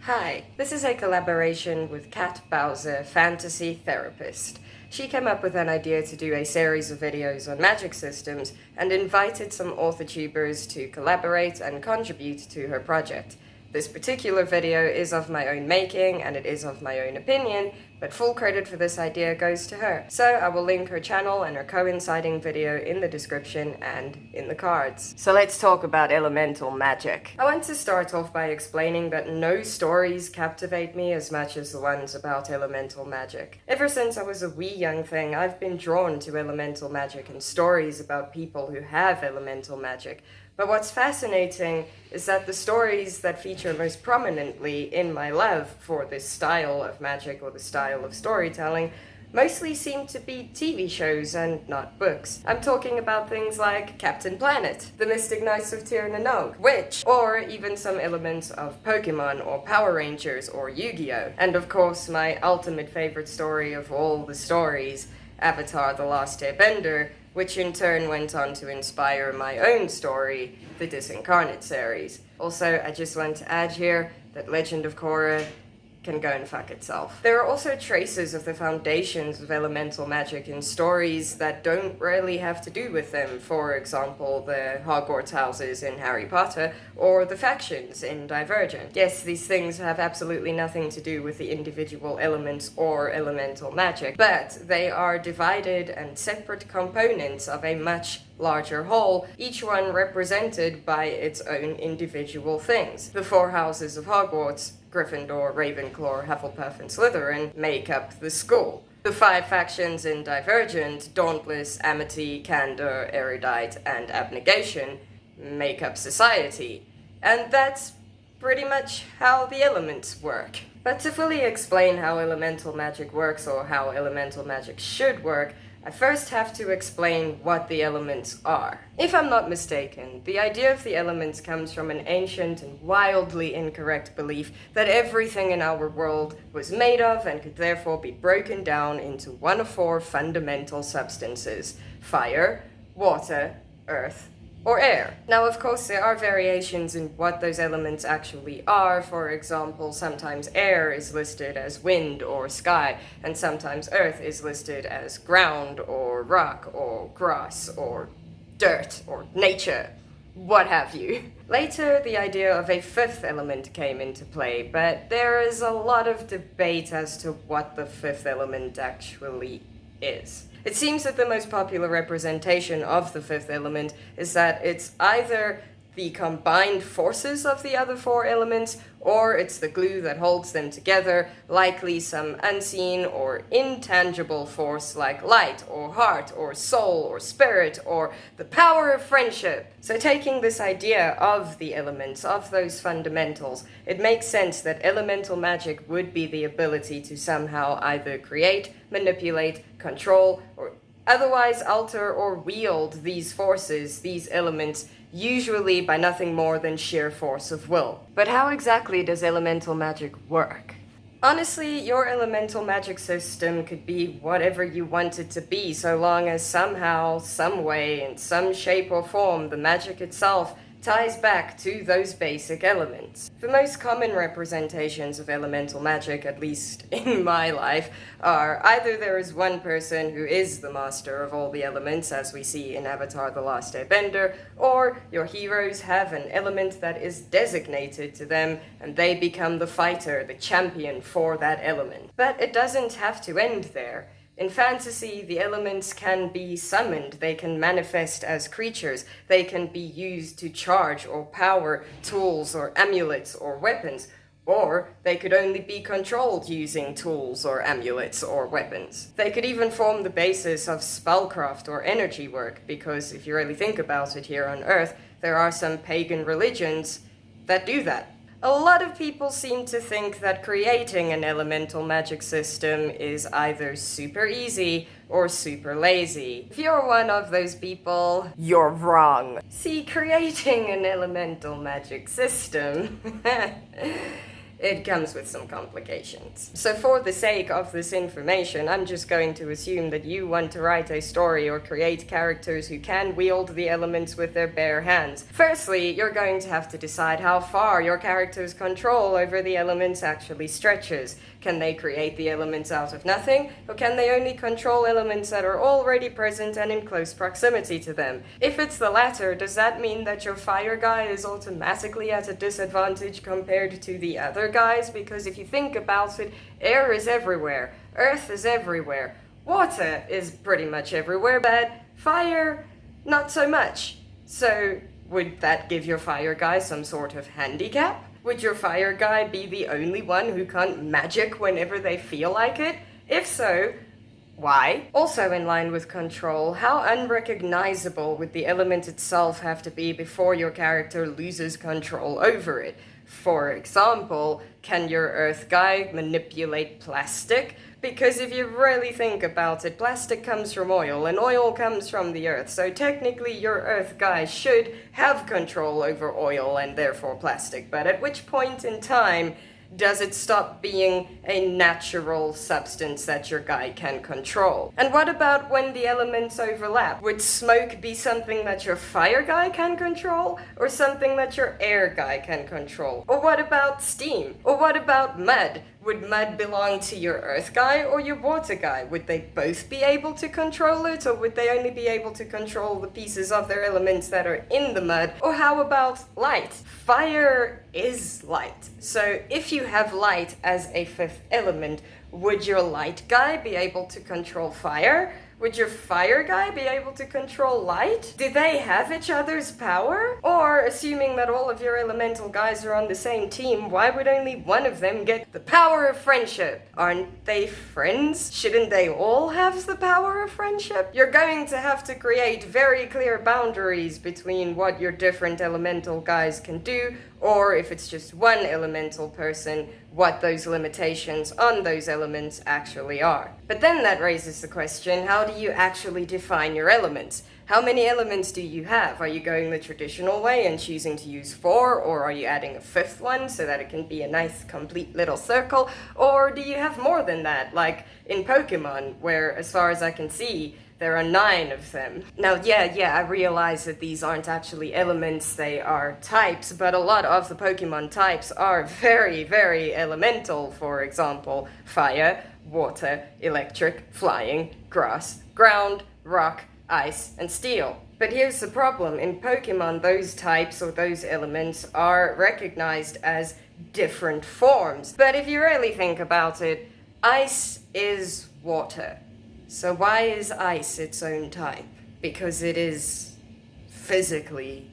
Hi, this is a collaboration with Kat Bowser, fantasy therapist. She came up with an idea to do a series of videos on magic systems and invited some author-tubers to collaborate and contribute to her project. This particular video is of my own making and it is of my own opinion, but full credit for this idea goes to her. So I will link her channel and her coinciding video in the description and in the cards. So let's talk about elemental magic. I want to start off by explaining that no stories captivate me as much as the ones about elemental magic. Ever since I was a wee young thing, I've been drawn to elemental magic and stories about people who have elemental magic. But what's fascinating is that the stories that feature most prominently in my love for this style of magic or the style of storytelling mostly seem to be TV shows and not books. I'm talking about things like Captain Planet, The Mystic Knights of Tir na Nog, Witch, or even some elements of Pokemon or Power Rangers or Yu-Gi-Oh! And of course, my ultimate favorite story of all the stories, Avatar: The Last Airbender, which in turn went on to inspire my own story, the Disincarnate series. Also, I just want to add here that Legend of Korra can go and fuck itself. There are also traces of the foundations of elemental magic in stories that don't really have to do with them. For example, the Hogwarts houses in Harry Potter, or the factions in Divergent. Yes, these things have absolutely nothing to do with the individual elements or elemental magic, but they are divided and separate components of a much larger whole, each one represented by its own individual things. The four houses of Hogwarts, Gryffindor, Ravenclaw, Hufflepuff, and Slytherin, make up the school. The five factions in Divergent, Dauntless, Amity, Candor, Erudite, and Abnegation, make up society. And that's pretty much how the elements work. But to fully explain how elemental magic works, or how elemental magic should work, I first have to explain what the elements are. If I'm not mistaken, the idea of the elements comes from an ancient and wildly incorrect belief that everything in our world was made of and could therefore be broken down into one of four fundamental substances: fire, water, earth, or air. Now, of course, there are variations in what those elements actually are. For example, sometimes air is listed as wind or sky, and sometimes earth is listed as ground or rock or grass or dirt or nature, what have you. Later, the idea of a fifth element came into play, but there is a lot of debate as to what the fifth element actually is. It seems that the most popular representation of the fifth element is that it's either the combined forces of the other four elements, or it's the glue that holds them together, likely some unseen or intangible force like light or heart or soul or spirit or the power of friendship. So taking this idea of the elements, of those fundamentals, it makes sense that elemental magic would be the ability to somehow either create, manipulate, control, or otherwise alter or wield these forces, these elements, usually by nothing more than sheer force of will. But how exactly does elemental magic work? Honestly, your elemental magic system could be whatever you want it to be, so long as somehow, some way, in some shape or form, the magic itself ties back to those basic elements. The most common representations of elemental magic, at least in my life, are either there is one person who is the master of all the elements, as we see in Avatar: The Last Airbender, or your heroes have an element that is designated to them, and they become the fighter, the champion for that element. But it doesn't have to end there. In fantasy, the elements can be summoned, they can manifest as creatures, they can be used to charge or power tools or amulets or weapons, or they could only be controlled using tools or amulets or weapons. They could even form the basis of spellcraft or energy work, because if you really think about it here on Earth, there are some pagan religions that do that. A lot of people seem to think that creating an elemental magic system is either super easy or super lazy. If you're one of those people, you're wrong. See, creating an elemental magic system it comes with some complications. So for the sake of this information, I'm just going to assume that you want to write a story or create characters who can wield the elements with their bare hands. Firstly, you're going to have to decide how far your character's control over the elements actually stretches. Can they create the elements out of nothing, or can they only control elements that are already present and in close proximity to them? If it's the latter, does that mean that your fire guy is automatically at a disadvantage compared to the other guys? Because if you think about it, air is everywhere, earth is everywhere, water is pretty much everywhere, but fire, not so much. So would that give your fire guy some sort of handicap? Would your fire guy be the only one who can't magic whenever they feel like it? If so, why? Also in line with control, how unrecognizable would the element itself have to be before your character loses control over it? For example, can your earth guy manipulate plastic? Because if you really think about it, plastic comes from oil, and oil comes from the earth, so technically your earth guy should have control over oil and therefore plastic, but at which point in time does it stop being a natural substance that your guy can control? And what about when the elements overlap? Would smoke be something that your fire guy can control, or something that your air guy can control? Or what about steam? Or what about mud? Would mud belong to your earth guy or your water guy? Would they both be able to control it, or would they only be able to control the pieces of their elements that are in the mud? Or how about light? Fire is light. So if you have light as a fifth element, would your light guy be able to control fire? Would your fire guy be able to control light? Do they have each other's power? Or, assuming that all of your elemental guys are on the same team, why would only one of them get the power of friendship? Aren't they friends? Shouldn't they all have the power of friendship? You're going to have to create very clear boundaries between what your different elemental guys can do, or if it's just one elemental person, what those limitations on those elements actually are. But then that raises the question, how do you actually define your elements? How many elements do you have? Are you going the traditional way and choosing to use 4, or are you adding a 5th one so that it can be a nice complete little circle? Or do you have more than that, like in Pokemon, where as far as I can see, there are 9 of them. Now, yeah, I realize that these aren't actually elements, they are types, but a lot of the Pokemon types are very, very elemental. For example, fire, water, electric, flying, grass, ground, rock, ice, and steel. But here's the problem. In Pokemon, those types or those elements are recognized as different forms. But if you really think about it, ice is water. So why is ice its own type? Because it is physically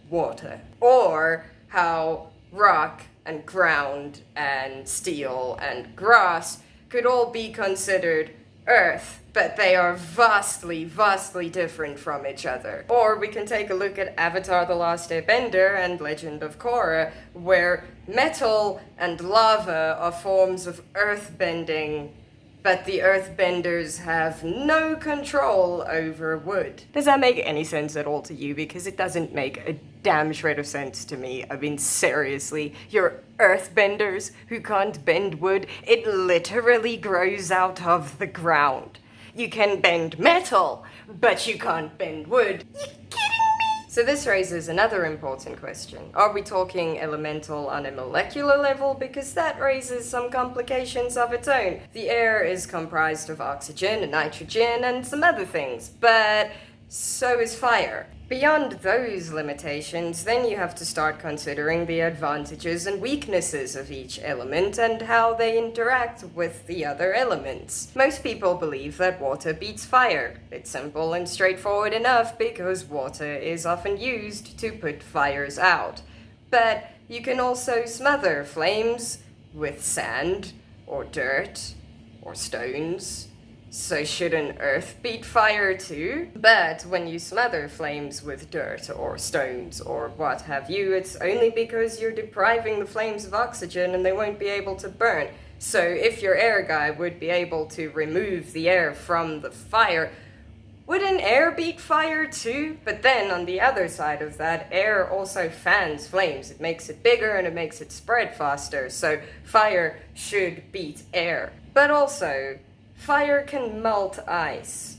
water. Or how rock and ground and steel and grass could all be considered earth, but they are vastly, vastly different from each other. Or we can take a look at Avatar: The Last Airbender and Legend of Korra, where metal and lava are forms of earthbending, but the earthbenders have no control over wood. Does that make any sense at all to you? Because it doesn't make a damn shred of sense to me. I mean, seriously, you're earthbenders who can't bend wood? It literally grows out of the ground. You can bend metal, but you can't bend wood. You kidding me? So this raises another important question. Are we talking elemental on a molecular level? Because that raises some complications of its own. The air is comprised of oxygen and nitrogen and some other things, but so is fire. Beyond those limitations, then you have to start considering the advantages and weaknesses of each element and how they interact with the other elements. Most people believe that water beats fire. It's simple and straightforward enough because water is often used to put fires out. But you can also smother flames with sand or dirt or stones. So shouldn't earth beat fire too? But when you smother flames with dirt or stones or what have you, it's only because you're depriving the flames of oxygen and they won't be able to burn. So if your air guy would be able to remove the air from the fire, Wouldn't air beat fire too? But then on the other side of that, air also fans flames. It makes it bigger and it makes it spread faster, so fire should beat air. But also, fire can melt ice.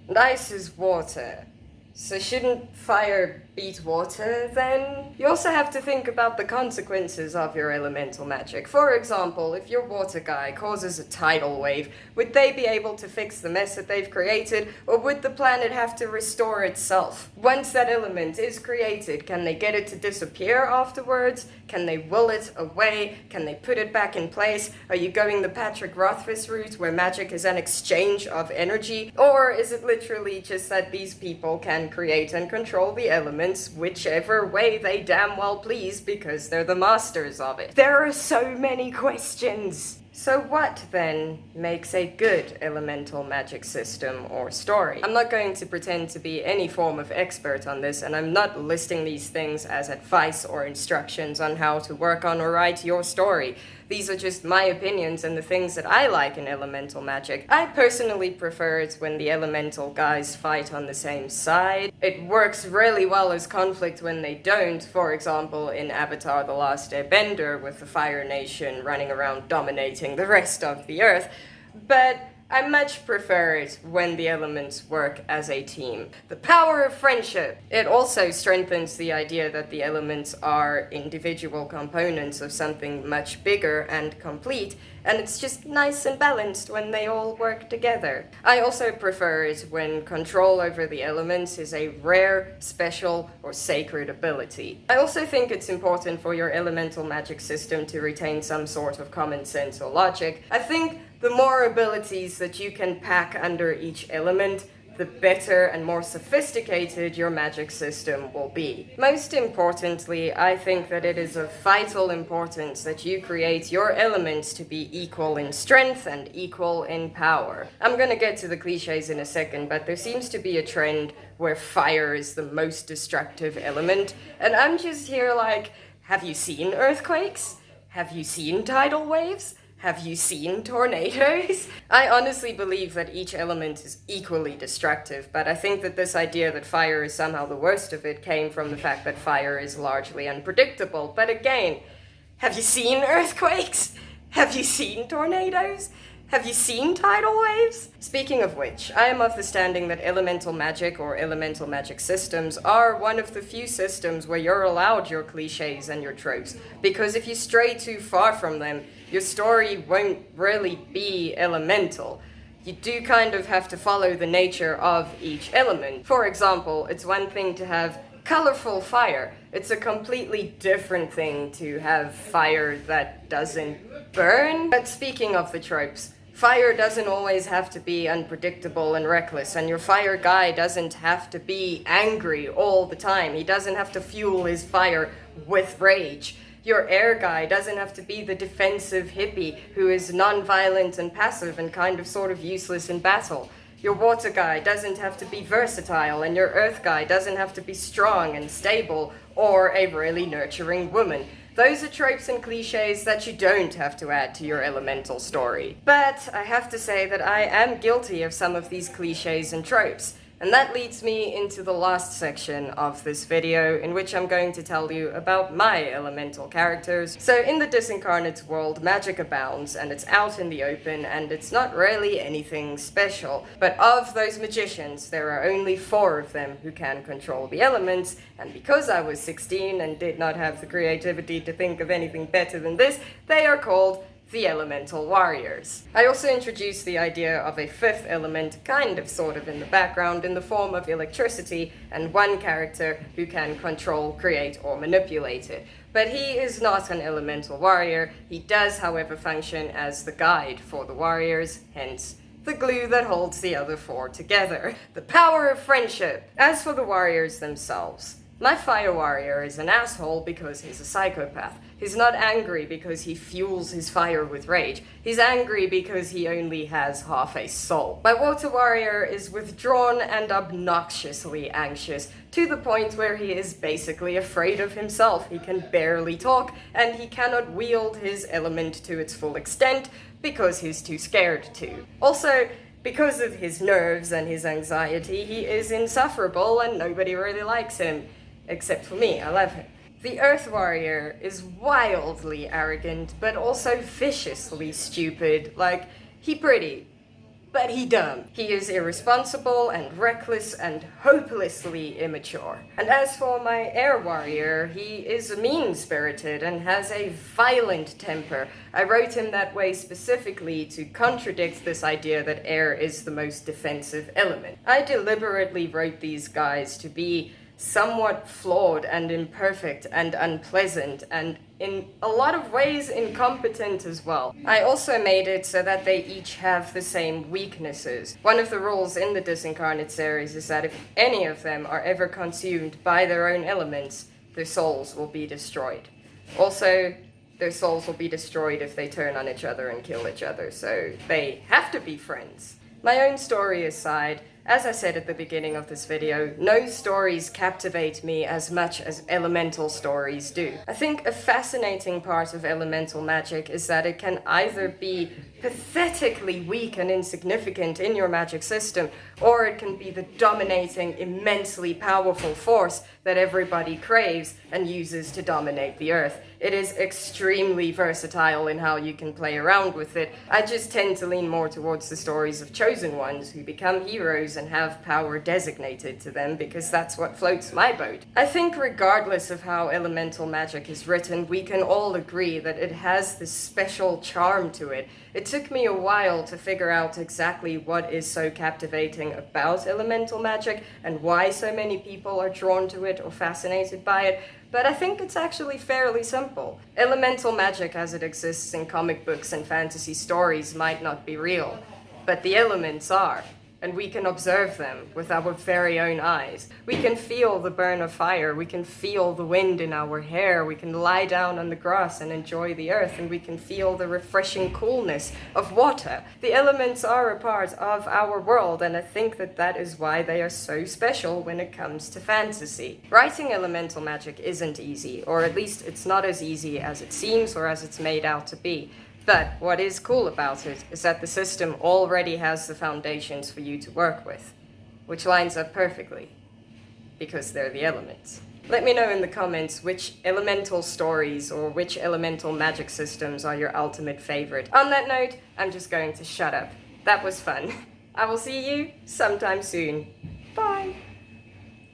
And ice is water. So shouldn't fire beat water then? You also have to think about the consequences of your elemental magic. For example, if your water guy causes a tidal wave, would they be able to fix the mess that they've created, or would the planet have to restore itself? Once that element is created, can they get it to disappear afterwards? Can they will it away? Can they put it back in place? Are you going the Patrick Rothfuss route where magic is an exchange of energy? Or is it literally just that these people can create and control the elements whichever way they damn well please because they're the masters of it? There are so many questions. So what then makes a good elemental magic system or story? I'm not going to pretend to be any form of expert on this, and I'm not listing these things as advice or instructions on how to work on or write your story. These are just my opinions and the things that I like in elemental magic. I personally prefer it when the elemental guys fight on the same side. It works really well as conflict when they don't, for example in Avatar: The Last Airbender with the Fire Nation running around dominating the rest of the earth. But I much prefer it when the elements work as a team. The power of friendship. It also strengthens the idea that the elements are individual components of something much bigger and complete, and it's just nice and balanced when they all work together. I also prefer it when control over the elements is a rare, special, or sacred ability. I also think it's important for your elemental magic system to retain some sort of common sense or logic. I think the more abilities that you can pack under each element, the better and more sophisticated your magic system will be. Most importantly, I think that it is of vital importance that you create your elements to be equal in strength and equal in power. I'm gonna get to the cliches in a second, but there seems to be a trend where fire is the most destructive element, and I'm just here like, have you seen earthquakes? Have you seen tidal waves? Have you seen tornadoes? I honestly believe that each element is equally destructive, but I think that this idea that fire is somehow the worst of it came from the fact that fire is largely unpredictable. But again, have you seen earthquakes? Have you seen tornadoes? Have you seen tidal waves? Speaking of which, I am of the standing that elemental magic or elemental magic systems are one of the few systems where you're allowed your cliches and your tropes, because if you stray too far from them, your story won't really be elemental. You do kind of have to follow the nature of each element. For example, it's one thing to have colorful fire. It's a completely different thing to have fire that doesn't burn. But speaking of the tropes, fire doesn't always have to be unpredictable and reckless, and your fire guy doesn't have to be angry all the time. He doesn't have to fuel his fire with rage. Your air guy doesn't have to be the defensive hippie who is non-violent and passive and kind of sort of useless in battle. Your water guy doesn't have to be versatile, and your earth guy doesn't have to be strong and stable or a really nurturing woman. Those are tropes and cliches that you don't have to add to your elemental story. But I have to say that I am guilty of some of these cliches and tropes. And that leads me into the last section of this video, in which I'm going to tell you about my elemental characters. So in the Disincarnate's world, magic abounds, and it's out in the open, and it's not really anything special. But of those magicians, there are only 4 of them who can control the elements, and because I was 16 and did not have the creativity to think of anything better than this, they are called the Elemental Warriors. I also introduced the idea of a 5th element, kind of sort of in the background, in the form of electricity, and one character who can control, create, or manipulate it. But he is not an elemental warrior. He does, however, function as the guide for the warriors, hence the glue that holds the other 4 together. The power of friendship. As for the warriors themselves, my fire warrior is an asshole because he's a psychopath. He's not angry because he fuels his fire with rage. He's angry because he only has half a soul. My water warrior is withdrawn and obnoxiously anxious, to the point where he is basically afraid of himself. He can barely talk, and he cannot wield his element to its full extent because he's too scared to. Also, Because of his nerves and his anxiety, he is insufferable and nobody really likes him. Except for me, I love him. The Earth Warrior is wildly arrogant, but also viciously stupid. Like, he pretty, but he dumb. He is irresponsible and reckless and hopelessly immature. And as for my Air Warrior, he is mean-spirited and has a violent temper. I wrote him that way specifically to contradict this idea that air is the most defensive element. I deliberately wrote these guys to be somewhat flawed and imperfect and unpleasant and in a lot of ways incompetent as well. I also made it so that they each have the same weaknesses. One of the rules in the Disincarnate series is that if any of them are ever consumed by their own elements, their souls will be destroyed. Also, their souls will be destroyed if they turn on each other and kill each other, so they have to be friends. My own story aside, as I said at the beginning of this video, no stories captivate me as much as elemental stories do. I think a fascinating part of elemental magic is that it can either be pathetically weak and insignificant in your magic system, or it can be the dominating, immensely powerful force that everybody craves and uses to dominate the earth. It is extremely versatile in how you can play around with it. I just tend to lean more towards the stories of chosen ones who become heroes and have power designated to them because that's what floats my boat. I think regardless of how elemental magic is written, we can all agree that it has this special charm to it. It took me a while to figure out exactly what is so captivating about elemental magic and why so many people are drawn to it or fascinated by it, but I think it's actually fairly simple. Elemental magic as it exists in comic books and fantasy stories might not be real, but the elements are. And we can observe them with our very own eyes. We can feel the burn of fire, we can feel the wind in our hair, we can lie down on the grass and enjoy the earth, and we can feel the refreshing coolness of water. The elements are a part of our world, and I think that that is why they are so special when it comes to fantasy. Writing elemental magic isn't easy, or at least it's not as easy as it seems or as it's made out to be. But what is cool about it is that the system already has the foundations for you to work with, which lines up perfectly, because they're the elements. Let me know in the comments which elemental stories or which elemental magic systems are your ultimate favorite. On that note, I'm just going to shut up. That was fun. I will see you sometime soon.